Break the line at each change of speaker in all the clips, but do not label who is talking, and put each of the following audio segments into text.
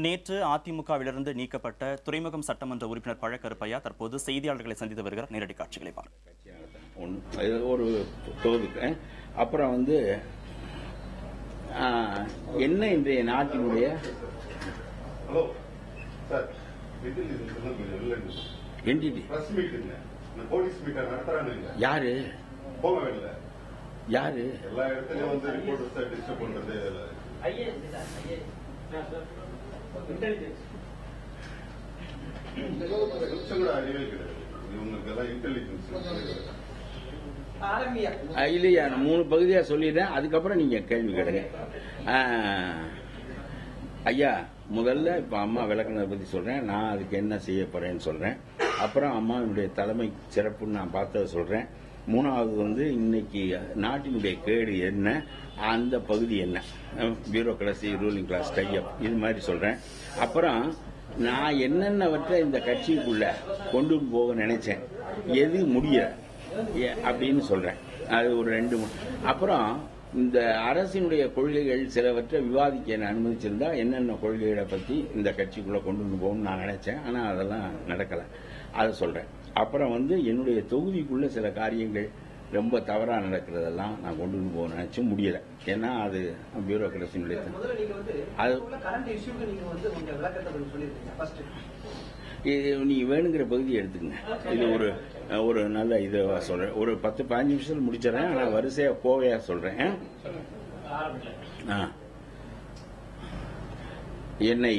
நேற்று அதிமுகவிலிருந்து நீக்கப்பட்ட துறைமுகம் சட்டமன்ற உறுப்பினர் பழக்கருப்பையா தற்போது செய்தியாளர்களை சந்தித்து வருகிறார். நேரடி காட்சிகளை
பார்க்க ஒரு தொகுதி. அப்புறம் என்ன இன்றைய நாட்டினுடைய யாரு யாரு
எல்லா இடத்துலயும் டிஸ்டர்ப் பண்றது
இல்லையா? 3 பகுதியா சொல்லிடுறேன், அதுக்கப்புறம் நீங்க கேள்வி கேளுங்க. ஐயா, முதல்ல இப்ப அம்மா விளக்குனதை பத்தி சொல்றேன், நான் அதுக்கு என்ன செய்ய போறேன்னு சொல்றேன். அப்புறம் அம்மாவினுடைய தலைமை சிறப்புன்னு நான் பார்த்ததை சொல்றேன். மூணாவது இன்னைக்கு நாட்டினுடைய கேடு என்ன, அந்த பகுதி என்ன, பியூரோக்ரசி, ரூலிங் கிளாஸ் டைப், இது மாதிரி சொல்றேன். அப்புறம் நான் என்னென்னவற்றை இந்த கட்சிக்குள்ள கொண்டு போக நினைச்சேன், எது முடியல அப்படின்னு சொல்றேன். அது ஒரு 2 அப்புறம் இந்த அரசினுடைய கொள்கைகள் சிலவற்றை விவாதிக்க அனுமதிச்சிருந்தா என்னென்ன கொள்கைகளை பத்தி இந்த கட்சிக்குள்ள கொண்டு போகணும்னு நான் நினைச்சேன். ஆனா அதெல்லாம் நடக்கல, அதை சொல்றேன். அப்புறம் என்னுடைய தொகுதிக்குள்ள சில காரியங்கள் ரொம்ப தவறா நடக்கிறதெல்லாம் நான் கொண்டு போக நினைச்சு முடியல. ஏன்னா அது பியூரோக்ரசியினுடைய நீங்க வேணுங்கிற பகுதியை எடுத்துக்கங்க. இது ஒரு நல்ல இதை சொல்றேன். ஒரு 10-15 நிமிஷத்துல முடிச்சிடறேன். ஆனா வரிசையா கோவையா சொல்றேன். என்னை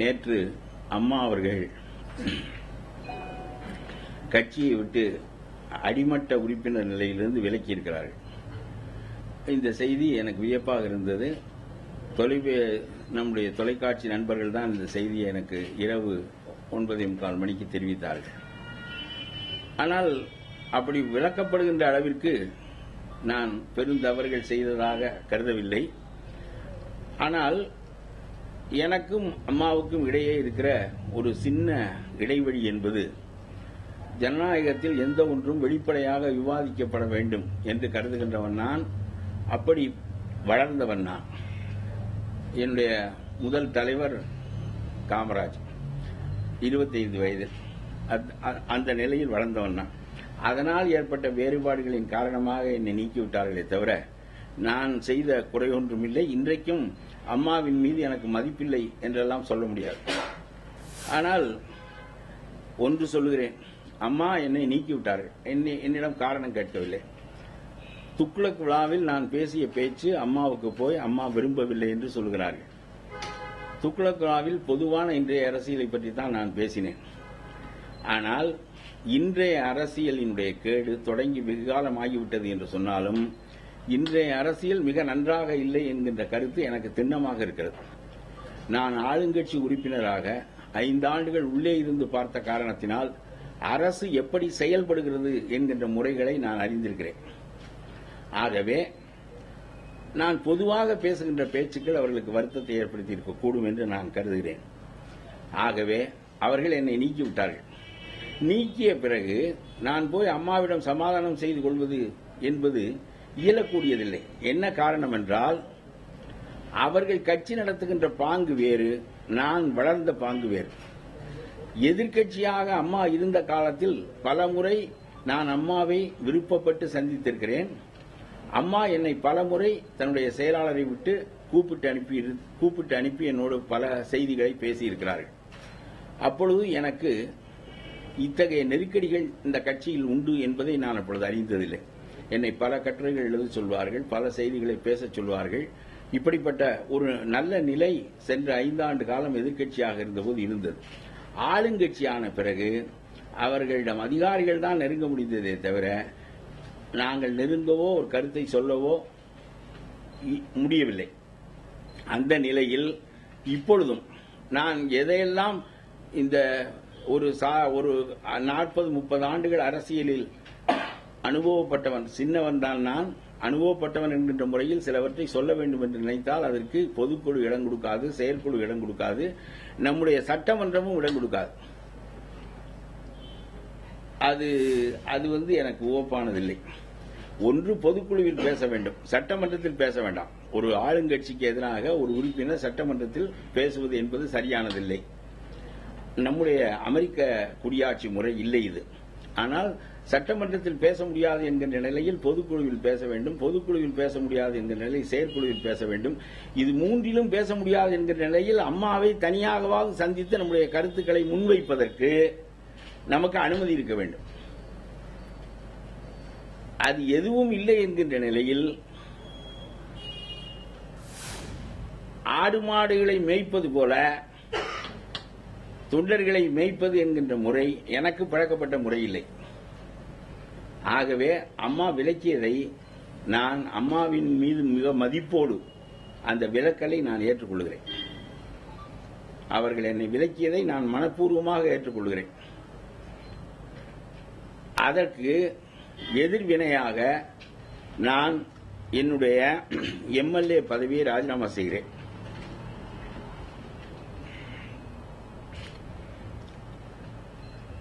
நேற்று அம்மா அவர்கள் கட்சியை விட்டு அடிமட்ட உறுப்பினர் நிலையிலிருந்து விலக்கி இருக்கிறார்கள். இந்த செய்தி எனக்கு வியப்பாக இருந்தது. நம்முடைய தொலைக்காட்சி நண்பர்கள் தான் இந்த செய்தியை எனக்கு இரவு 9:45 மணிக்கு தெரிவித்தார்கள். ஆனால் அப்படி விளக்கப்படுகின்ற அளவிற்கு நான் பெருந்தவறுகள் செய்ததாக கருதவில்லை. ஆனால் எனக்கும் அம்மாவுக்கும் இடையே இருக்கிற ஒரு சின்ன இடைவெளி என்பது, ஜனநாயகத்தில் எந்த ஒன்றும் வெளிப்படையாக விவாதிக்கப்பட வேண்டும் என்று கருதுகின்றவன் நான். அப்படி வளர்ந்தவன் நான். என்னுடைய முதல் தலைவர் காமராஜ், 25 வயது, அந்த நிலையில் வளர்ந்தவன் நான். அதனால் ஏற்பட்ட வேறுபாடுகளின் காரணமாக என்னை நீக்கிவிட்டார்களே தவிர நான் செய்த குறை ஒன்றும் இல்லை. இன்றைக்கும் அம்மாவின் மீது எனக்கு மதிப்பில்லை என்றெல்லாம் சொல்ல முடியாது. ஆனால் ஒன்று சொல்லுகிறேன், அம்மா என்னை நீக்கிவிட்டார்கள். என்னிடம் காரணம் கேட்கவில்லை. துக்ளக் விழாவில் நான் பேசிய பேச்சு அம்மாவுக்கு போய் அம்மா விரும்பவில்லை என்று சொல்கிறார்கள். துக்ளக் விழாவில் பொதுவான இன்றைய அரசியலை பற்றி தான் நான் பேசினேன். ஆனால் இன்றைய அரசியலினுடைய கேடு தொடங்கி வெகுகாலமாகிவிட்டது என்று சொன்னாலும் இன்றைய அரசியல் மிக நன்றாக இல்லை என்கின்ற கருத்து எனக்கு திண்ணமாக இருக்கிறது. நான் ஆளுங்கட்சி உறுப்பினராக 5 ஆண்டுகள் உள்ளே இருந்து பார்த்த காரணத்தினால் அரசு எப்படி செயல்படுகிறது என்கின்ற முறைகளை நான் அறிந்திருக்கிறேன். ஆகவே நான் பொதுவாக பேசுகின்ற பேச்சுக்கள் அவர்களுக்கு வருத்தத்தை ஏற்படுத்தி இருக்கக்கூடும் என்று நான் கருதுகிறேன். ஆகவே அவர்கள் என்னை நீக்கிவிட்டார்கள். நீக்கிய பிறகு நான் போய் அம்மாவிடம் சமாதானம் செய்து கொள்வது என்பது இயலக்கூடியதில்லை. என்ன காரணம் என்றால், அவர்கள் கட்சி நடத்துகின்ற பாங்கு வேறு, நான் வளர்ந்த பாங்கு வேறு. எதிர்க்கட்சியாக அம்மா இருந்த காலத்தில் பலமுறை நான் அம்மாவை விருப்பப்பட்டு சந்தித்திருக்கிறேன். அம்மா என்னை பலமுறை தன்னுடைய செயலாளரை விட்டு கூப்பிட்டு அனுப்பி என்னோடு பல செய்திகளை பேசியிருக்கிறார்கள். அப்பொழுது எனக்கு இத்தகைய நெருக்கடிகள் இந்த கட்சியில் உண்டு என்பதை நான் அப்பொழுது அறிந்ததில்லை. என்னை பல கட்டுரைகள் எழுத சொல்வார்கள், பல செய்திகளை பேசச் சொல்வார்கள். இப்படிப்பட்ட ஒரு நல்ல நிலை சென்ற 5 ஆண்டு காலம் எதிர்க்கட்சியாக இருந்தபோது இருந்தது. ஆளுங்கட்சியான பிறகு அவர்களிடம் அதிகாரிகள் தான் நெருங்க முடிந்ததே தவிர நாங்கள் நெருங்கவோ ஒரு கருத்தை சொல்லவோ முடியவில்லை. அந்த நிலையில் இப்பொழுதும் நான் எதையெல்லாம் இந்த ஒரு 40-30 ஆண்டுகள் அரசியலில் அனுபவப்பட்டவன், சின்னவன் தான் நான். அனுபவப்பட்டவன் என்கின்ற முறையில் சிலவற்றை சொல்ல வேண்டும் என்று நினைத்தால் அதற்கு பொதுக்குழு இடம் கொடுக்காது, செயற்குழு இடம் கொடுக்காது, நம்முடைய சட்டமன்றமும் இடம் கொடுக்காது. அது எனக்கு உவப்பானதில்லை. ஒன்று பொதுக்குழுவில் பேச வேண்டும், சட்டமன்றத்தில் பேச வேண்டாம். ஒரு ஆளுங்கட்சிக்கு எதிராக ஒரு உறுப்பினர் சட்டமன்றத்தில் பேசுவது என்பது சரியானதில்லை. நம்முடைய அமெரிக்க குடியாட்சி முறை இல்லை இது. ஆனால் சட்டமன்றத்தில் பேச முடியாது என்கின்ற நிலையில் பொதுக்குழுவில் பேச வேண்டும், பொதுக்குழுவில் பேச முடியாது என்கிற நிலையில் செயற்குழுவில் பேச வேண்டும். இது மூன்றிலும் பேச முடியாது என்கிற நிலையில் அம்மாவை தனியாகவாவது சந்தித்து நம்முடைய கருத்துக்களை முன்வைப்பதற்கு நமக்கு அனுமதி இருக்க வேண்டும். அது எதுவும் இல்லை என்கின்ற நிலையில் ஆடு மாடுகளை மேய்ப்பது போல தொண்டர்களை மேய்ப்பது என்கின்ற முறை எனக்கு பழக்கப்பட்ட முறை இல்லை. ஆகவே அம்மா விலக்கியதை நான் அம்மாவின் மீது மிக மதிப்போடு அந்த விலக்கலை நான் ஏற்றுக்கொள்கிறேன். அவர்கள் என்னை விலக்கியதை நான் மனப்பூர்வமாக ஏற்றுக்கொள்கிறேன். அதற்கு எதிர்வினையாக நான் என்னுடைய எம்எல்ஏ பதவியை ராஜினாமா செய்கிறேன்.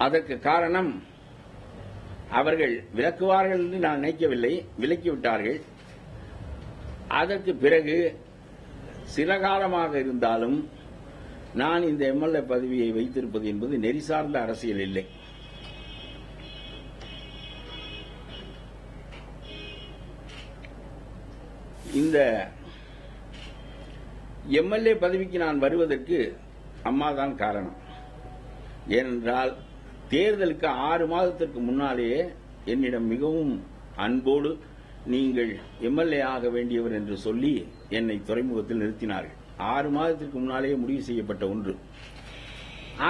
அதற்கு காரணம், அவர்கள் விலக்குவார்கள் என்று நான் நினைக்கவில்லை, விலக்கிவிட்டார்கள். அதற்கு பிறகு சில காலமாக இருந்தாலும் நான் இந்த எம்எல்ஏ பதவியை வைத்திருப்பது என்பது நெறி சார்ந்த அரசியல் இல்லை. இந்த எம்எல்ஏ பதவிக்கு நான் வருவதற்கு அம்மாதான் காரணம். ஏனென்றால் தேர்தலுக்கு 6 மாதத்திற்கு முன்னாலேயே என்னிடம் மிகவும் அன்போடு நீங்கள் எம்எல்ஏ ஆக வேண்டியவர் என்று சொல்லி என்னை துறைமுகத்தில் நிறுத்தினார்கள். 6 மாதத்திற்கு முன்னாலேயே முடிவு செய்யப்பட்ட ஒன்று.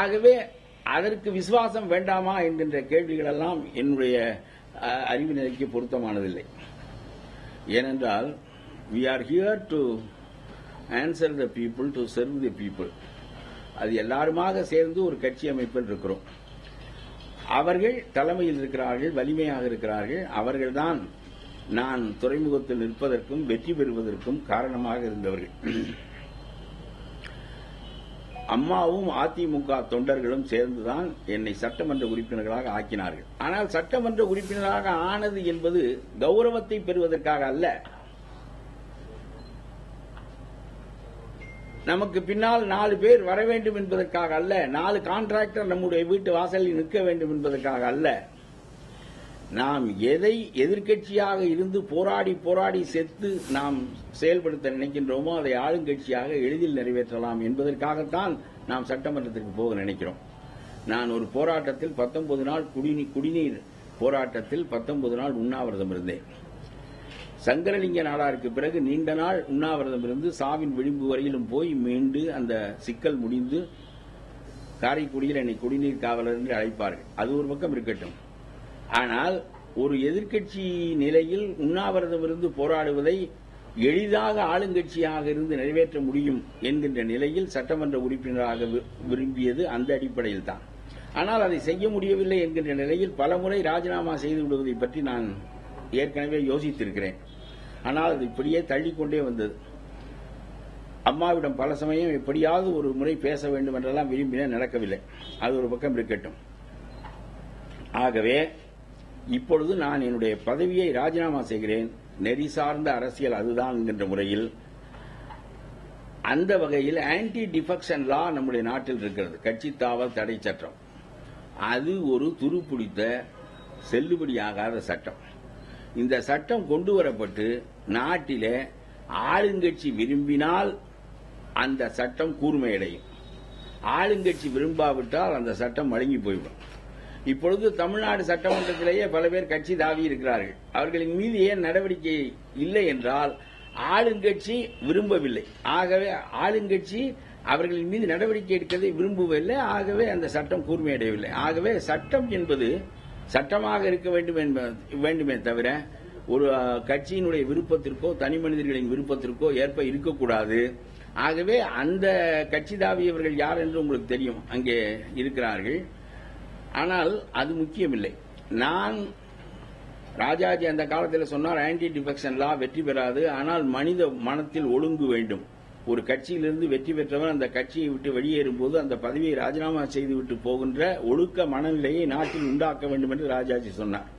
ஆகவே அதற்கு விசுவாசம் வேண்டாமா என்கின்ற கேள்விகள் எல்லாம் என்னுடைய அறிவு நிலைக்கு பொருத்தமானதில்லை. ஏனென்றால் we are here to answer the people, to serve the people. அது எல்லாருமாக சேர்ந்து ஒரு கட்சி அமைப்பில் இருக்கிறோம். அவர்கள் தலைமையில் இருக்கிறார்கள், வலிமையாக இருக்கிறார்கள். அவர்கள்தான் நான் துறைமுகத்தில் நிற்பதற்கும் வெற்றி பெறுவதற்கும் காரணமாக இருந்தவர்கள். அம்மாவும் அதிமுக தொண்டர்களும் சேர்ந்துதான் என்னை சட்டமன்ற உறுப்பினர்களாக ஆக்கினார்கள். ஆனால் சட்டமன்ற உறுப்பினராக ஆனது என்பது கௌரவத்தை பெறுவதற்காக அல்ல. நமக்கு பின்னால் 4 பேர் வர வேண்டும் என்பதற்காக அல்ல, 4 கான்ட்ராக்டர் நம்முடைய வீட்டு வாசலில் நிற்க வேண்டும் என்பதற்காக அல்ல. நாம் எதை எதிர்க்கட்சியாக இருந்து போராடி போராடி செத்து நாம் செயல்படுத்த நினைக்கின்றோமோ அதை ஆளுங்கட்சியாக எளிதில் நிறைவேற்றலாம் என்பதற்காகத்தான் நாம் சட்டமன்றத்திற்கு போக நினைக்கிறோம். நான் ஒரு போராட்டத்தில் 19 நாள் குடிநீர் போராட்டத்தில் 19 நாள் உண்ணாவிரதம் இருந்தேன். சங்கரலிங்க நாடாருக்கு பிறகு நீண்ட நாள் உண்ணாவிரதம் இருந்து சாவின் விளிம்பு வரையிலும் போய் மீண்டு அந்த சிக்கல் முடிந்து காரைக்குடியில் என்னை குடிநீர் காவலர் என்று அழைப்பார்கள். அது ஒரு பக்கம் இருக்கட்டும். ஆனால் ஒரு எதிர்க்கட்சி நிலையில் உண்ணாவிரதம் இருந்து போராடுவதை எளிதாக ஆளுங்கட்சியாக இருந்து நிறைவேற்ற முடியும் என்கின்ற நிலையில் சட்டமன்ற உறுப்பினராக விரும்பியது அந்த அடிப்படையில் தான். ஆனால் அதை செய்ய முடியவில்லை என்கின்ற நிலையில் பலமுறை ராஜினாமா செய்து விடுவதை பற்றி நான் ஏற்கனவே யோசித்திருக்கிறேன். ஆனால் அது இப்படியே தள்ளிக்கொண்டே வந்தது. அம்மாவிடம் பல சமயம் எப்படியாவது ஒரு முறை பேச வேண்டும் என்றெல்லாம் விரும்பினேன், நடக்கவில்லை. அது ஒரு பக்கம் இருக்கட்டும். ஆகவே இப்பொழுது நான் என்னுடைய பதவியை ராஜினாமா செய்கிறேன். நெறி சார்ந்த அரசியல் அதுதான் என்கின்ற முறையில் அந்த வகையில் ஆன்டி டிஃபெக்ஷன் லா நம்முடைய நாட்டில் இருக்கிறது, கட்சி தாவல் தடை சட்டம். அது ஒரு துருப்பிடித்த செல்லுபடியாகாத சட்டம். இந்த சட்டம் கொண்டு வரப்பட்டு நாட்டிலே ஆளுங்கட்சி விரும்பினால் அந்த சட்டம் கூர்மையடையும், ஆளுங்கட்சி விரும்பாவிட்டால் அந்த சட்டம் மழுங்கி போய்விடும். இப்பொழுது தமிழ்நாடு சட்டமன்றத்திலேயே பல பேர் கட்சி தாவி இருக்கிறார்கள். அவர்களின் மீது ஏன் நடவடிக்கை இல்லை என்றால் ஆளுங்கட்சி விரும்பவில்லை. ஆகவே ஆளுங்கட்சி அவர்களின் மீது நடவடிக்கை எடுக்கதை விரும்பவில்லை. ஆகவே அந்த சட்டம் கூர்மையடையவில்லை. ஆகவே சட்டம் என்பது சட்டமாக இருக்க வேண்டுமே தவிர ஒரு கட்சியினுடைய விருப்பத்திற்கோ தனி மனிதர்களின் விருப்பத்திற்கோ ஏற்ப இருக்கக்கூடாது. ஆகவே அந்த கட்சி தாவியவர்கள் யார் என்று உங்களுக்கு தெரியும், அங்கே இருக்கிறார்கள். ஆனால் அது முக்கியமில்லை. நான் ராஜாஜி அந்த காலத்தில் சொன்னார், ஆன்டி டிஃபெக்ஷன் லா வெற்றி பெறாது, ஆனால் மனித மனத்தில் ஒழுங்கு வேண்டும். ஒரு கட்சியிலிருந்து வெற்றி பெற்றவர் அந்த கட்சியை விட்டு வெளியேறும் போது அந்த பதவியை ராஜினாமா செய்துவிட்டு போகின்ற ஒழுக்க மனநிலையை நாட்டில் உண்டாக்க வேண்டும் என்று ராஜாஜி சொன்னார்.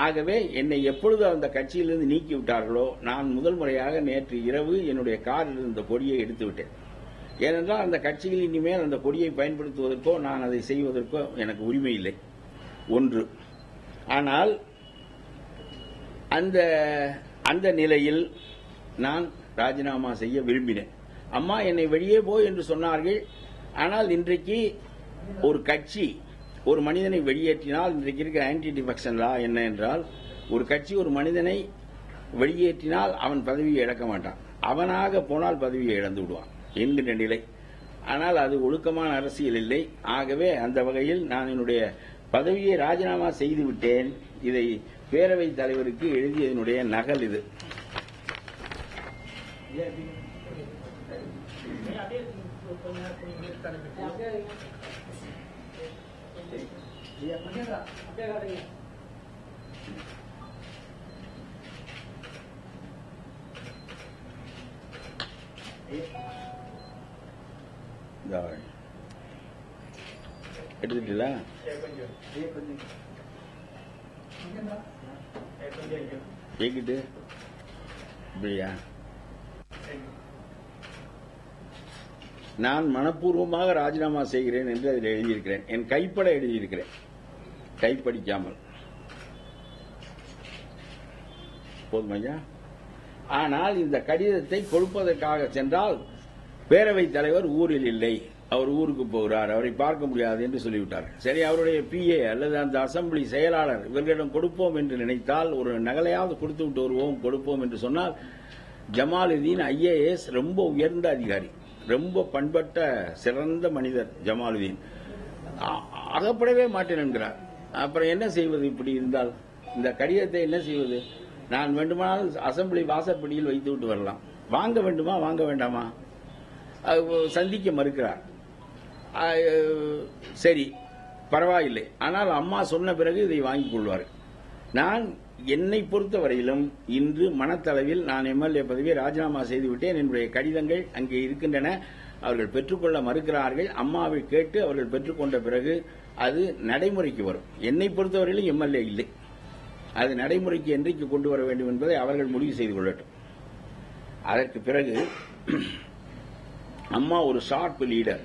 ஆகவே என்னை எப்பொழுது அந்த கட்சியிலிருந்து நீக்கிவிட்டார்களோ நான் முதல் முறையாக நேற்று இரவு என்னுடைய காரில் இருந்த கொடியை எடுத்து விட்டேன். ஏனென்றால் அந்த கட்சியில் இனிமேல் அந்த கொடியை பயன்படுத்துவதற்கோ நான் அதை செய்வதற்கோ எனக்கு உரிமை இல்லை ஒன்று. ஆனால் அந்த நிலையில் நான் ராஜினாமா செய்ய விரும்பினேன். அம்மா என்னை வெளியே போய் என்று சொன்னார்கள். ஆனால் இன்றைக்கு ஒரு கட்சி ஒரு மனிதனை வெளியேற்றினால் இன்றைக்கு இருக்கிற ஆன்டி டிஃபெக்ஷன் லா என்ன என்றால், ஒரு கட்சி ஒரு மனிதனை வெளியேற்றினால் அவன் பதவியை இழக்க மாட்டான், அவனாக போனால் பதவியை இழந்து விடுவான் என்கின்ற நிலை. ஆனால் அது ஒழுக்கமான அரசியல் இல்லை. ஆகவே அந்த வகையில் நான் என்னுடைய பதவியை ராஜினாமா செய்து விட்டேன். இதை பேரவைத் தலைவருக்கு எழுதியதனுடைய நகல் இது. எடுத்துட்டீங்களா? கேக்கிட்டு இப்படியா? நான் மனப்பூர்வமாக ராஜினாமா செய்கிறேன் என்று அதில் எழுதியிருக்கிறேன். என் கைப்பட எழுதியிருக்கிறேன், கைப்படிக்காமல். போதுமையா? ஆனால் இந்த கடிதத்தை கொடுப்பதற்காக சென்றால் பேரவைத் தலைவர் ஊரில் இல்லை, அவர் ஊருக்கு போகிறார், அவரை பார்க்க முடியாது என்று சொல்லிவிட்டார். சரி, அவருடைய PA அல்லது அந்த அசெம்பிளி செயலாளர் இவர்களிடம் கொடுப்போம் என்று நினைத்தால் ஒரு நகலையாவது கொடுத்து விட்டு வருவோம், கொடுப்போம் என்று சொன்னால் ஜமாலுதீன் IAS ரொம்ப உயர்ந்த அதிகாரி, ரொம்ப பண்பட்ட சிறந்த மனிதர் ஜமாலுதீன், அகப்படவே மாட்டேன் என்கிறார். அப்புறம் என்ன செய்வது? இப்படி இருந்தால் இந்த கடிதத்தை என்ன செய்வது? நான் வேண்டுமானால் அசெம்பிளி வாசற்படியில் வைத்து விட்டு வரலாம். வாங்க வேண்டுமா வாங்க வேண்டாமா? சந்திக்க மறுக்கிறார். சரி, பரவாயில்லை. ஆனால் அம்மா சொன்ன பிறகு இதை வாங்கிக் கொள்வார். நான் என்னை பொறுத்தவரையிலும் இன்று மனத்தளவில் நான் MLA பதவியை ராஜினாமா செய்துவிட்டேன். என்னுடைய கடிதங்கள் அங்கே இருக்கின்றன. அவர்கள் பெற்றுக்கொள்ள மறுக்கிறார்கள். அம்மாவை கேட்டு அவர்கள் பெற்றுக்கொண்ட பிறகு அது நடைமுறைக்கு வரும். என்னை பொறுத்தவரையிலும் MLA இல்லை, அது நடைமுறைக்கு என்றைக்கு கொண்டு வர வேண்டும் என்பதை அவர்கள் முடிவு செய்து கொள்ளட்டும். அதற்கு பிறகு அம்மா ஒரு ஷார்ப் லீடர்,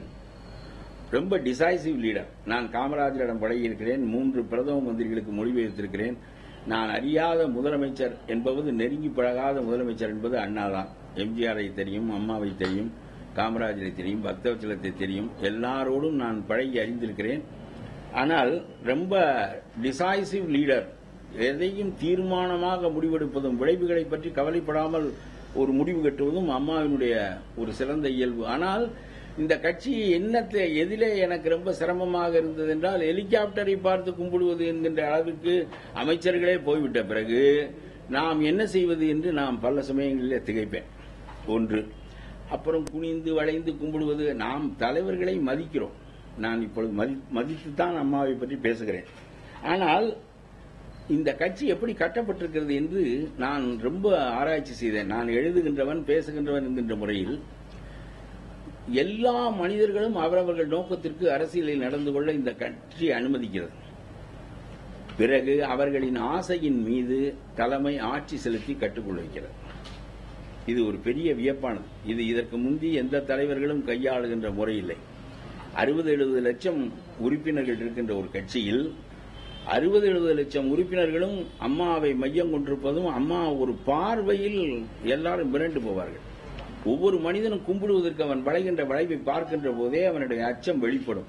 ரொம்ப டிசைசிவ் லீடர். நான் காமராஜரிடம் பழகியிருக்கிறேன், 3 பிரதம மந்திரிகளுக்கு மொழிபெயர்த்திருக்கிறேன். நான் அறியாத முதலமைச்சர் என்பது, நெருங்கி பழகாத முதலமைச்சர் என்பது அண்ணாதான். எம்ஜிஆரை தெரியும், அம்மாவை தெரியும், காமராஜரை தெரியும், பக்தவச்சலத்தை தெரியும், எல்லாரோடும் நான் பழகி அறிந்திருக்கிறேன். ஆனால் ரொம்ப டிசைசிவ் லீடர், எதையும் தீர்மானமாக முடிவெடுப்பதும் விளைவுகளை பற்றி கவலைப்படாமல் ஒரு முடிவு கட்டுவதும் அம்மாவினுடைய ஒரு சிறந்த இயல்பு. ஆனால் இந்த கட்சி என்னத்தை எதிலே எனக்கு ரொம்ப சிரமமாக இருந்தது என்றால், ஹெலிகாப்டரை பார்த்து கும்பிடுவது என்கின்ற அளவுக்கு அமைச்சர்களே போய்விட்ட பிறகு நாம் என்ன செய்வது என்று நாம் பல சமயங்களில் திகைப்பேன். ஒன்று. அப்புறம் குனிந்து வளைந்து கும்பிடுவது. நாம் தலைவர்களை மதிக்கிறோம். நான் இப்பொழுது மதித்துத்தான் அம்மாவை பற்றி பேசுகிறேன். ஆனால் இந்த கட்சி எப்படி கட்டப்பட்டிருக்கிறது என்று நான் ரொம்ப ஆராய்ச்சி செய்தேன். நான் எழுதுகின்றவன், பேசுகின்றவன் என்கின்ற முறையில் எல்லா மனிதர்களும் அவரவர்கள் நோக்கத்திற்கு அரசியலில் நடந்து கொள்ள இந்த கட்சி அனுமதிக்கிறது. பிறகு அவர்களின் ஆசையின் மீது தலைமை ஆட்சி செலுத்தி கட்டுக்குள் வைக்கிறது. இது ஒரு பெரிய வியப்பானது. இது இதற்கு முந்தி எந்த தலைவர்களும் கையாளுகின்ற முறை இல்லை. 60-70 லட்சம் உறுப்பினர்கள் இருக்கின்ற ஒரு கட்சியில் 60-70 லட்சம் உறுப்பினர்களும் அம்மாவை மையம் கொண்டிருப்பதும், அம்மா ஒரு பார்வையில் எல்லாரும் மிரண்டு போவார்கள். ஒவ்வொரு மனிதனும் கும்பிடுவதற்கு அவன் வளைகின்ற வளைவை பார்க்கின்ற போதே அவனுடைய அச்சம் வெளிப்படும்.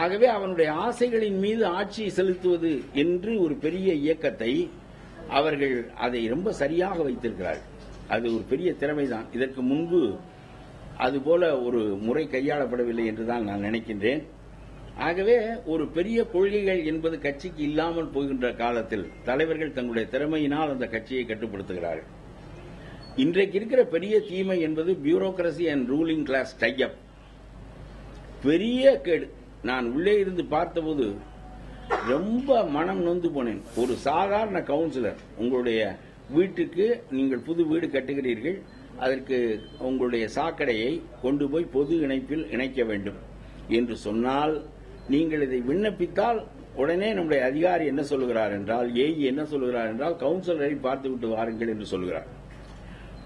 ஆகவே அவனுடைய ஆசைகளின் மீது ஆட்சி செலுத்துவது என்று ஒரு பெரிய இயக்கத்தை அவர்கள் அதை ரொம்ப சரியாக வைத்திருக்கிறார்கள். அது ஒரு பெரிய திறமைதான். இதற்கு முன்பு அதுபோல ஒரு முறை கையாளப்படவில்லை என்றுதான் நான் நினைக்கின்றேன். ஆகவே ஒரு பெரிய கொள்கைகள் என்பது கட்சிக்கு இல்லாமல் போகின்ற காலத்தில் தலைவர்கள் தங்களுடைய திறமையினால் அந்த கட்சியை கட்டுப்படுத்துகிறார்கள். இன்றைக்கு இருக்கிற பெரிய தீமை என்பது bureaucracy and ruling class tie up. பெரிய கேடு. நான் உள்ளே இருந்து பார்த்தபோது ரொம்ப மனம் நொந்து போனேன். ஒரு சாதாரண கவுன்சிலர், உங்களுடைய வீட்டுக்கு நீங்கள் புது வீடு கட்டுகிறீர்கள், அதற்கு உங்களுடைய சாக்கடையை கொண்டு போய் பொது இணைப்பில் இணைக்க வேண்டும் என்று சொன்னால், நீங்கள் இதை விண்ணப்பித்தால் உடனே நம்முடைய அதிகாரி என்ன சொல்லுகிறார் என்றால், ஏஇ என்ன சொல்லுகிறார் என்றால், கவுன்சிலரை பார்த்து விட்டு வாருங்கள் என்று சொல்லுகிறார்.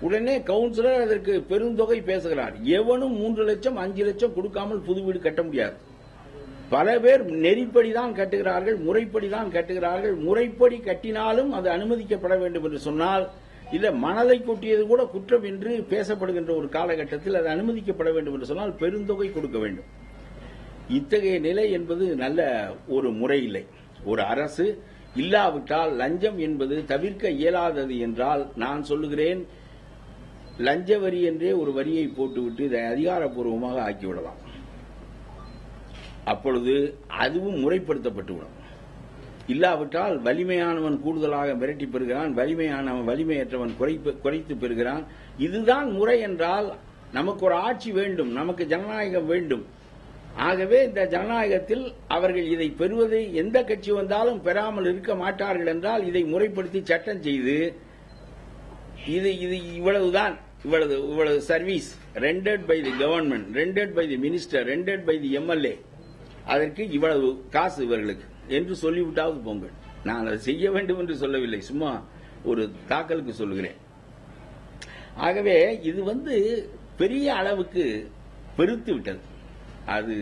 உடனே கவுன்சிலர் அதற்கு பெருந்தொகை பேசுகிறார். எவனும் 3 லட்சம் 5 லட்சம் கொடுக்காமல் புது வீடு கட்ட முடியாது. பல பேர் நெறிப்படிதான் கட்டுகிறார்கள், முறைப்படிதான் கட்டுகிறார்கள். முறைப்படி கட்டினாலும் அது அனுமதிக்கப்பட வேண்டும் என்று சொன்னால், இல்ல மனதை கொட்டியது கூட குற்றம் என்று பேசப்படுகின்ற ஒரு காலகட்டத்தில் அது அனுமதிக்கப்பட வேண்டும் என்று சொன்னால் பெருந்தொகை கொடுக்க வேண்டும். இத்தகைய நிலை என்பது நல்ல ஒரு முறை இல்லை. ஒரு அரசு இல்லாவிட்டால் லஞ்சம் என்பது தவிர்க்க இயலாதது என்றால், நான் சொல்லுகிறேன், லஞ்ச வரி என்றே ஒரு வரியை போட்டுவிட்டு இதை அதிகாரப்பூர்வமாக ஆக்கிவிடலாம். அப்பொழுது அதுவும் முறைப்படுத்தப்பட்டுவிடும். இல்லாவிட்டால் வலிமையானவன் கூடுதலாக மிரட்டி பெறுகிறான், வலிமையானவன் வலிமையற்றவன் குறைத்து பெறுகிறான். இதுதான் முறை என்றால் நமக்கு ஒரு ஆட்சி வேண்டும், நமக்கு ஜனநாயகம் வேண்டும். ஆகவே இந்த ஜனநாயகத்தில் அவர்கள் இதை பெறுவது எந்த கட்சி வந்தாலும் பெறாமல் இருக்க மாட்டார்கள் என்றால் இதை முறைப்படுத்தி சட்டம் செய்து இது இவ்வளவுதான், இவ்வளவு service rented by the government, rented by the minister, rented by the MLA, அதற்கு இவ்வளவு காசு இவர்களுக்கு என்று சொல்லிவிட்டாவது போங்கள். நான் அதை செய்ய வேண்டும் என்று சொல்லவில்லை, சும்மா ஒரு தாக்கலுக்கு சொல்லுகிறேன். ஆகவே இது பெரிய அளவுக்கு பெருத்து விட்டது. அது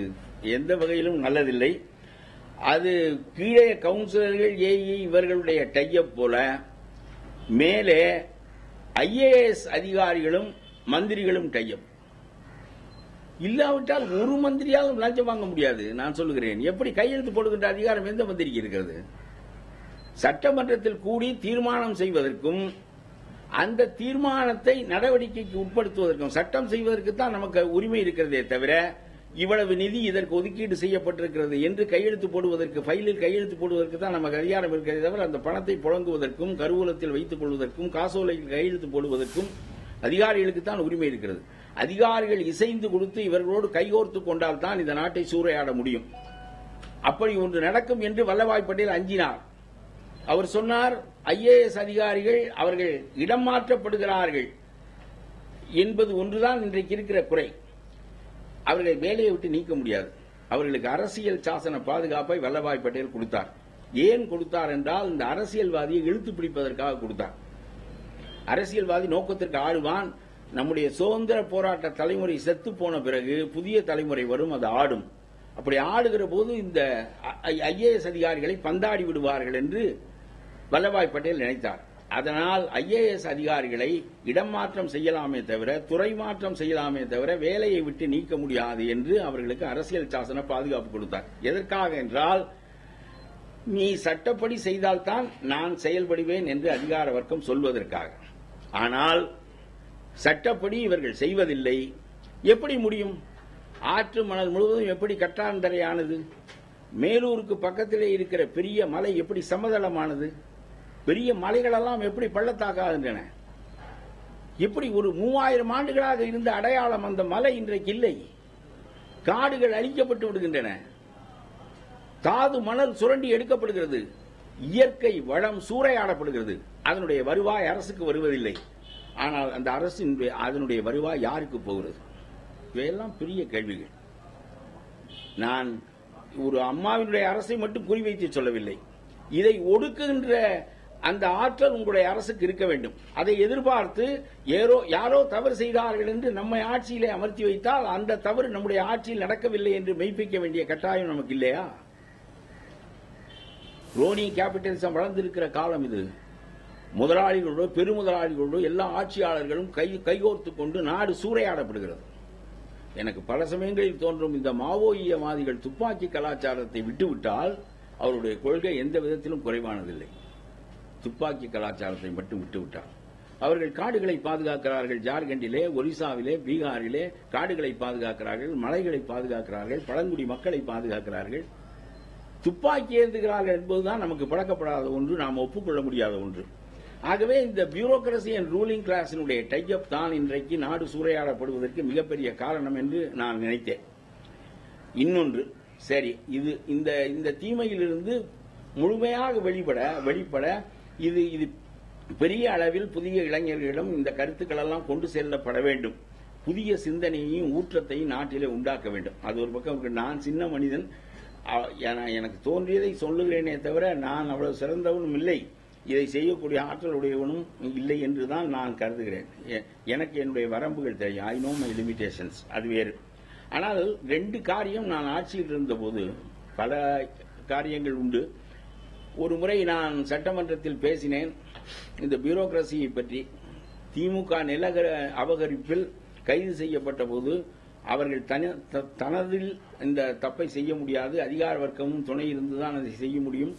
எந்த வகையிலும் நல்லதில்லை. அது கீழே கவுன்சிலர்கள், ஏஇ இவர்களுடைய டையப் போல மேலே ஐஏஎஸ் அதிகாரிகளும் மந்திரிகளும் டையப். இல்லாவிட்டால் ஒரு மந்திரியாலும் லஞ்சம் வாங்க முடியாது. நான் சொல்லுகிறேன், எப்படி கையெழுத்து போடுகின்ற அதிகாரம் எந்த மந்திரிக்கு இருக்கிறது? சட்டமன்றத்தில் கூடி தீர்மானம் செய்வதற்கும் அந்த தீர்மானத்தை நடவடிக்கைக்கு உட்படுத்துவதற்கும் சட்டம் செய்வதற்கு தான் நமக்கு உரிமை இருக்கிறதே தவிர, இவ்வளவு நிதி இதற்கு ஒதுக்கீடு செய்யப்பட்டிருக்கிறது என்று கையெழுத்து போடுவதற்கு, ஃபைலில் கையெழுத்து போடுவதற்கு தான் நமக்கு அதிகாரம் இருக்கிறதே தவிர, அந்த பணத்தை புழங்குவதற்கும் கருவூலத்தில் வைத்துக் கொள்வதற்கும் காசோலையில் கையெழுத்து போடுவதற்கும் அதிகாரிகளுக்கு தான் உரிமை இருக்கிறது. அதிகாரிகள் இசைந்து கொடுத்து இவர்களோடு கைகோர்த்து கொண்டால் தான் இந்த நாட்டை சூறையாட முடியும். அப்படி ஒன்று நடக்கும் என்று வல்லபாய் பட்டேல் அஞ்சினார். அவர் சொன்னார், ஐஏஎஸ் அதிகாரிகள் அவர்கள் இடம் மாற்றப்படுகிறார்கள் என்பது ஒன்றுதான் இன்றைக்கு இருக்கிற குறை. அவர்களை வேலையை விட்டு நீக்க முடியாது. அவர்களுக்கு அரசியல் சாசன பாதுகாப்பை வல்லபாய் பட்டேல் கொடுத்தார். ஏன் கொடுத்தார் என்றால், இந்த அரசியல்வாதியை இழுத்து பிடிப்பதற்காக கொடுத்தார். அரசியல்வாதி நோக்கத்திற்கு ஆடுவான். நம்முடைய சுதந்திர போராட்ட தலைமுறை செத்து போன பிறகு புதிய தலைமுறை வரும், அது ஆடும். அப்படி ஆடுகிற போது இந்த ஐஏஎஸ் அதிகாரிகளை பந்தாடி விடுவார்கள் என்று வல்லபாய் பட்டேல் நினைத்தார். அதனால் ஐஏஎஸ் அதிகாரிகளை இடம் மாற்றம் செய்யலாமே தவிர, துறை மாற்றம் செய்யலாமே தவிர வேலையை விட்டு நீக்க முடியாது என்று அவர்களுக்கு அரசியல் சாசன பாதுகாப்பு கொடுத்தார். எதற்காக என்றால், நீ சட்டப்படி செய்தால்தான் நான் செயல்படுவேன் என்று அதிகார வர்க்கம் சொல்வதற்காக. ஆனால் சட்டப்படி இவர்கள் செய்வதில்லை. எப்படி முடியும்? ஆற்று மணல் முழுவதும் எப்படி கட்டாந்தரையானது? மேலூருக்கு பக்கத்திலே இருக்கிற பெரிய மலை எப்படி சமதளமானது? பெரிய மலைகளெல்லாம் எப்படி பள்ளத்தாக்காகின்றன? இப்படி ஒரு 3000 ஆண்டுகளாக இருந்த அடையாளம் அந்த மலை இன்றைக்கு இல்லை. காடுகள் அழிக்கப்பட்டு விடுகின்றன. தாது மணல் சுரண்டி எடுக்கப்படுகிறது. இயற்கை வளம் சூறையாடப்படுகிறது. அதனுடைய வருவாய் அரசுக்கு வருவதில்லை. ஆனால் அந்த அதனுடைய வருவாய் யாருக்கு போகிறது? இவையெல்லாம் பெரிய கேள்விகள். நான் ஒரு அம்மாவினுடைய அரசை மட்டும் குறிவைத்து சொல்லவில்லை. இதை ஒடுக்குகின்ற அந்த ஆற்றல் உங்களுடைய அரசுக்கு இருக்க வேண்டும். அதை எதிர்பார்த்து யாரோ தவறு செய்தார்கள் என்று நம்மை ஆட்சியிலே அமர்த்தி வைத்தால் அந்த தவறு நம்முடைய ஆட்சியில் நடக்கவில்லை என்று மெய்ப்பிக்க வேண்டிய கட்டாயம் நமக்கு இல்லையா? ரோனி கேபிட்டலிசம் வளர்ந்திருக்கிற காலம் இது. முதலாளிகளோடு பெருமுதலாளிகளோடு எல்லா ஆட்சியாளர்களும் கைகோர்த்து கொண்டு நாடு சூறையாடப்படுகிறது. எனக்கு பல சமயங்களில் தோன்றும், இந்த மாவோயியவாதிகள் துப்பாக்கி கலாச்சாரத்தை விட்டுவிட்டால் அவருடைய கொள்கை எந்த விதத்திலும் குறைவானதில்லை. துப்பாக்கி கலாச்சாரத்தை மட்டும் விட்டுவிட்டார். அவர்கள் காடுகளை பாதுகாக்கிறார்கள். ஜார்க்கண்டிலே, ஒரிசாவிலே, பீகாரிலே காடுகளை பாதுகாக்கிறார்கள், மலைகளை பாதுகாக்கிறார்கள், பழங்குடி மக்களை பாதுகாக்கிறார்கள். துப்பாக்கி ஏந்துகிறார்கள் என்பதுதான் நமக்கு பழக்கப்படாத ஒன்று, நாம் ஒப்புக்கொள்ள முடியாத ஒன்று. ஆகவே இந்த பியூரோக்ரசி அண்ட் ரூலிங் கிளாஸினுடைய டைப் தான் இன்றைக்கு நாடு சூறையாடப்படுவதற்கு மிகப்பெரிய காரணம் என்று நான் நினைத்தேன். இன்னொன்று, சரி, இது இந்த தீமையிலிருந்து முழுமையாக வெளிப்பட இது பெரிய அளவில் புதிய இளைஞர்களிடம் இந்த கருத்துக்கள் எல்லாம் கொண்டு செல்லப்பட வேண்டும். புதிய சிந்தனையையும் ஊற்றத்தையும் நாட்டிலே உண்டாக்க வேண்டும். அது ஒரு பக்கம். நான் சின்ன மனிதன், எனக்கு தோன்றியதை சொல்லுகிறேனே தவிர நான் அவ்வளவு சிறந்தவனும் இல்லை, இதை செய்யக்கூடிய ஆற்றல் உடையவனும் இல்லை என்றுதான் நான் கருதுகிறேன். எனக்கு என்னுடைய வரம்புகள் தெரியும். ஐ நோ மை லிமிடேஷன்ஸ், அது வேறு. ஆனால் 2 காரியம் நான் ஆட்சியில் இருந்தபோது பல காரியங்கள் உண்டு. ஒரு முறை நான் சட்டமன்றத்தில் பேசினேன் இந்த பியூரோகிரசியை பற்றி. திமுக நில அபகரிப்பில் கைது செய்யப்பட்ட போது அவர்கள் தனதில் இந்த தப்பை செய்ய முடியாது, அதிகார வர்க்கமும் துணை இருந்துதான் அதை செய்ய முடியும்,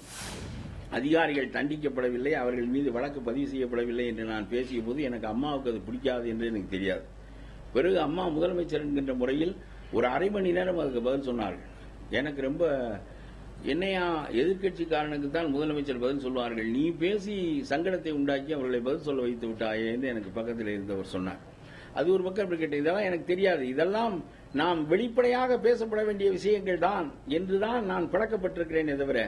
அதிகாரிகள் தண்டிக்கப்படவில்லை, அவர்கள் மீது வழக்கு பதிவு செய்யப்படவில்லை என்று நான் பேசிய போது எனக்கு அம்மாவுக்கு அது பிடிக்காது என்று எனக்கு தெரியாது. பிறகு அம்மா முதலமைச்சர் என்கின்ற முறையில் ஒரு அரை மணி நேரம் அதுக்கு பதில் சொன்னார்கள். எனக்கு ரொம்ப என்னையா எதிர்கட்சிக்காரனுக்கு தான் முதலமைச்சர் பதில் சொல்வார்கள், நீ பேசி சங்கடத்தை உண்டாக்கி அவர்களை பதில் சொல்ல வைத்து விட்டாயே என்று எனக்கு பக்கத்தில் இருந்தவர் சொன்னார். அது ஒரு பக்கம் அப்படி கேட்டேன். இதெல்லாம் எனக்கு தெரியாது, இதெல்லாம் நாம் வெளிப்படையாக பேசப்பட வேண்டிய விஷயங்கள் தான் என்றுதான் நான் பழக்கப்பட்டிருக்கிறேனே தவிர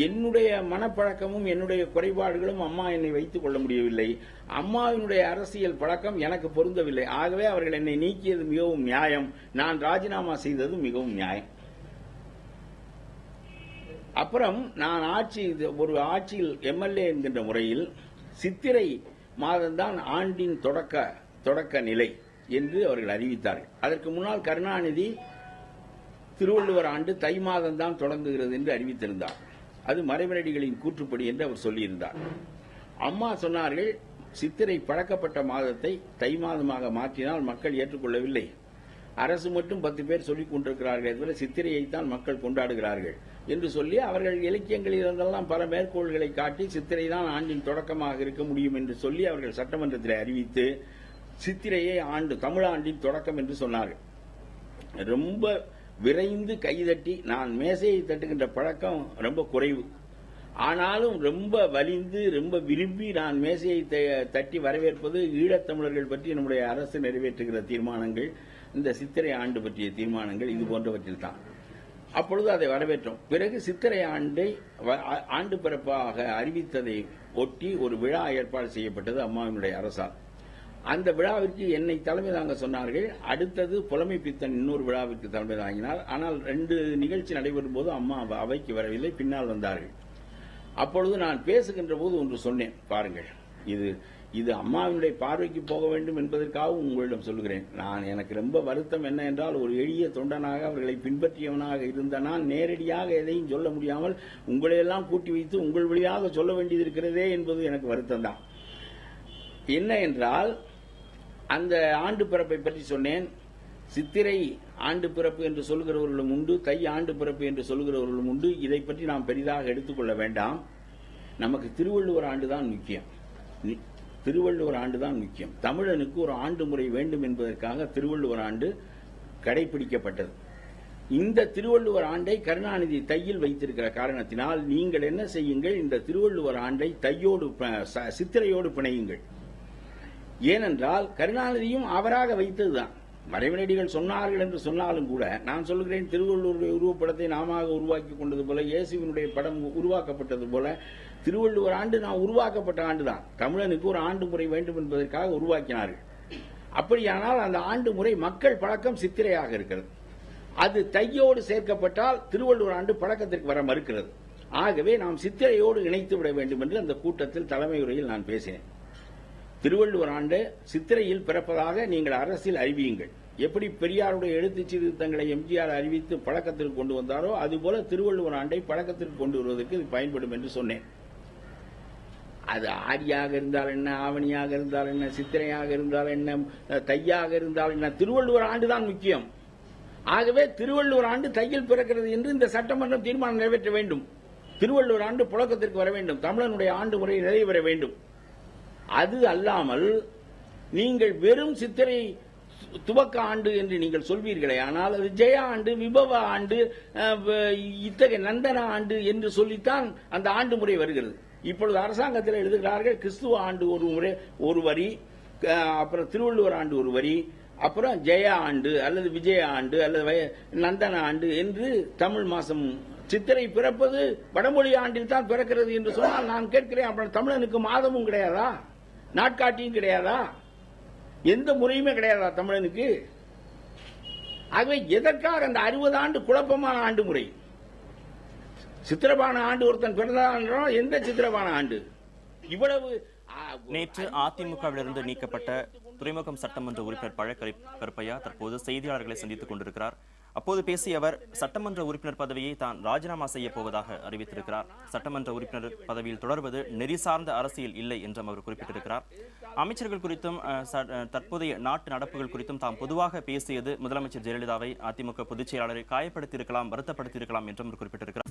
என்னுடைய மனப்பழக்கமும் என்னுடைய குறைபாடுகளும் அம்மா என்னை வைத்துக் கொள்ள முடியவில்லை. அம்மாவினுடைய அரசியல் பழக்கம் எனக்கு பொருந்தவில்லை. ஆகவே அவர்கள் என்னை நீக்கியது மிகவும் நியாயம், நான் ராஜினாமா செய்தது மிகவும் நியாயம். அப்புறம் நான் ஒரு ஆட்சியில் எம்எல்ஏ என்கின்ற முறையில் சித்திரை மாதம்தான் ஆண்டின் தொடக்க நிலை என்று அவர்கள் அறிவித்தார்கள். அதற்கு முன்னால் கருணாநிதி திருவள்ளுவர் ஆண்டு தை மாதம் தான் தொடங்குகிறது என்று அறிவித்திருந்தார். அது மறைமலடிகளின் கூற்றுப்படி என்று அவர் சொல்லியிருந்தார். அம்மா சொன்னார்கள், சித்திரை பழக்கப்பட்ட மாதத்தை தை மாதமாக மாற்றினால் மக்கள் ஏற்றுக்கொள்ளவில்லை, அரசு மட்டும் 10 பேர் சொல்லிக் கொண்டிருக்கிறார்கள், இதுவரை சித்திரையைத்தான் மக்கள் கொண்டாடுகிறார்கள் என்று சொல்லி அவர்கள் இலக்கியங்களில் இருந்தெல்லாம் பல மேற்கோள்களை காட்டி சித்திரை தான் ஆண்டின் தொடக்கமாக இருக்க முடியும் என்று சொல்லி அவர்கள் சட்டமன்றத்தில் அறிவித்து சித்திரையை தமிழாண்டின் தொடக்கம் என்று சொன்னார்கள். ரொம்ப விரைந்து கைதட்டி, நான் மேசையை தட்டுகின்ற பழக்கம் ரொம்ப குறைவு, ஆனாலும் ரொம்ப வலிந்து ரொம்ப விரும்பி நான் மேசையை தட்டி வரவேற்பது ஈழத்தமிழர்கள் பற்றி நம்முடைய அரசு நிறைவேற்றுகிற தீர்மானங்கள், இந்த சித்திரை ஆண்டு பற்றிய தீர்மானங்கள், இது போன்றவற்றில் தான். அப்பொழுது அதை வரவேற்றோம். பிறகு சித்திரை ஆண்டு பிறப்பாக அறிவித்ததை ஒட்டி ஒரு விழா ஏற்பாடு செய்யப்பட்டது அம்மாவினுடைய அரசால். அந்த விழாவிற்கு என்னை தலைமை தாங்க சொன்னார்கள். அடுத்தது புலமை பித்தன் இன்னொரு விழாவிற்கு தலைமை தாங்கினார். ஆனால் 2 நிகழ்ச்சி நடைபெறும் போது அம்மா அவைக்கு வரவில்லை, பின்னால் வந்தார்கள். அப்பொழுது நான் பேசுகின்ற போது ஒன்று சொன்னேன், பாருங்கள், இது அம்மாவினுடைய பார்வைக்கு போக வேண்டும் என்பதற்காக உங்களிடம் சொல்கிறேன். எனக்கு ரொம்ப வருத்தம் என்ன என்றால், ஒரு எளிய தொண்டனாக அவர்களை பின்பற்றியவனாக இருந்த நான் நேரடியாக எதையும் சொல்ல முடியாமல் உங்களையெல்லாம் கூட்டி வைத்து உங்கள் வழியாக சொல்ல வேண்டியது இருக்கிறதே என்பது எனக்கு வருத்தம் தான். என்ன என்றால், அந்த ஆண்டு பிறப்பை பற்றி சொன்னேன். சித்திரை ஆண்டு பிறப்பு என்று சொல்கிறவர்களும் உண்டு, தை ஆண்டு பிறப்பு என்று சொல்கிறவர்களும் உண்டு. இதை பற்றி நாம் பெரிதாக எடுத்துக்கொள்ள வேண்டாம். நமக்கு திருவள்ளுவர் ஆண்டுதான் முக்கியம். திருவள்ளுவர் ஆண்டுதான் முக்கியம். தமிழனுக்கு ஒரு ஆண்டு முறை வேண்டும் என்பதற்காக திருவள்ளுவர் ஆண்டு கடைபிடிக்கப்பட்டது. இந்த திருவள்ளுவர் ஆண்டை கருணாநிதி தையில் வைத்திருக்கிற காரணத்தினால் நீங்கள் என்ன செய்யுங்கள், இந்த திருவள்ளுவர் ஆண்டை சித்திரையோடு பிணையுங்கள். ஏனென்றால் கருணாநிதியும் அவராக வைத்ததுதான். மறைமலடிகள் சொன்னார்கள் என்று சொன்னாலும் கூட நான் சொல்கிறேன், திருவள்ளுவருடைய உருவப்படத்தை நாம உருவாக்கி கொண்டது போல, இயேசுவினுடைய படம் உருவாக்கப்பட்டது போல திருவள்ளுவர் ஆண்டு நான் உருவாக்கப்பட்ட ஆண்டுதான். தமிழனுக்கு ஒரு ஆண்டு முறை வேண்டும் என்பதற்காக உருவாக்கினார்கள். அப்படியானால் அந்த ஆண்டு முறை மக்கள் பழக்கம் சித்திரையாக இருக்கிறது. அது தையோடு சேர்க்கப்பட்டால் திருவள்ளுவர் ஆண்டு பழக்கத்திற்கு வர மறுக்கிறது. ஆகவே நாம் சித்திரையோடு இணைத்து விட வேண்டும் என்று அந்த கூட்டத்தில் தலைமை உரையில் நான் பேசினேன். திருவள்ளுவர் ஆண்டு சித்திரையில் பிறப்பதாக நீங்கள் அரசில் அறிவியுங்கள். எப்படி பெரியாருடைய எழுத்து சீர்திருத்தங்களை எம்ஜிஆர் அறிவித்து பழக்கத்திற்கு கொண்டு வந்தாரோ அதுபோல திருவள்ளுவர் ஆண்டை பழக்கத்திற்கு கொண்டு வருவதற்கு இது பயன்படும் என்று சொன்னேன். அது ஆடியாக இருந்தால் என்ன, ஆவணியாக இருந்தால் என்ன, சித்திரையாக இருந்தால் என்ன, தையாக இருந்தால் என்ன, திருவள்ளுவர் ஆண்டுதான் முக்கியம். ஆகவே திருவள்ளுவர் ஆண்டு தையில் பிறக்கிறது என்று இந்த சட்டமன்றம் தீர்மானம் நிறைவேற்ற வேண்டும். திருவள்ளுவர் ஆண்டு புழக்கத்திற்கு வர வேண்டும். தமிழனுடைய ஆண்டு முறை நிறைவேற வேண்டும். அது அல்லாமல் நீங்கள் வெறும் சித்திரை துவக்க ஆண்டு என்று நீங்கள் சொல்வீர்களே, ஆனால் அது ஜெய ஆண்டு, விபவ ஆண்டு, இத்தகைய நந்தன ஆண்டு என்று சொல்லித்தான் அந்த ஆண்டு முறை வருகிறது. இப்பொழுது அரசாங்கத்தில் எழுதுகிறார்கள், கிறிஸ்துவ ஆண்டு ஒரு வரி, அப்புறம் திருவள்ளுவர் ஆண்டு ஒரு வரி, அப்புறம் ஜெய ஆண்டு அல்லது விஜய ஆண்டு அல்லது நந்தன ஆண்டு என்று தமிழ் மாசம் சித்திரை பிறப்பது வடமொழி ஆண்டில் தான் பிறக்கிறது என்று சொன்னால் நான் கேட்கிறேன், அப்புறம் தமிழனுக்கு மாதமும் கிடையாதா, நாட்காட்டியும் கிடையாதா, எந்த முறையுமே கிடையாதா தமிழனுக்கு? ஆகவே எதற்காக அந்த 60 ஆண்டு குழப்பமான ஆண்டு முறை? சித்திரபான ஆண்டு ஒருத்தன் பிறந்தான், எந்த சித்திரபான ஆண்டு? இவ்வளவு
நேற்று அதிமுகவிலிருந்து நீக்கப்பட்ட துறைமுகம் சட்டமன்ற உறுப்பினர் கருப்பையா தற்போது செய்தியாளர்களை சந்தித்துக் கொண்டிருக்கிறார். அப்போது பேசிய அவர் சட்டமன்ற உறுப்பினர் பதவியை தான் ராஜினாமா செய்ய போவதாக அறிவித்திருக்கிறார். சட்டமன்ற உறுப்பினர் பதவியில் தொடர்வது நெறி சார்ந்த அரசியல் இல்லை என்றும் அவர் குறிப்பிட்டிருக்கிறார். அமைச்சர்கள் குறித்தும் தற்போதைய நாட்டு நடப்புகள் குறித்தும் தாம் பொதுவாக பேசியது முதலமைச்சர் ஜெயலலிதாவை அதிமுக பொதுச் செயலாளரை காயப்படுத்தியிருக்கலாம், வருத்தப்படுத்தியிருக்கலாம் என்றும் அவர் குறிப்பிட்டிருக்கிறார்.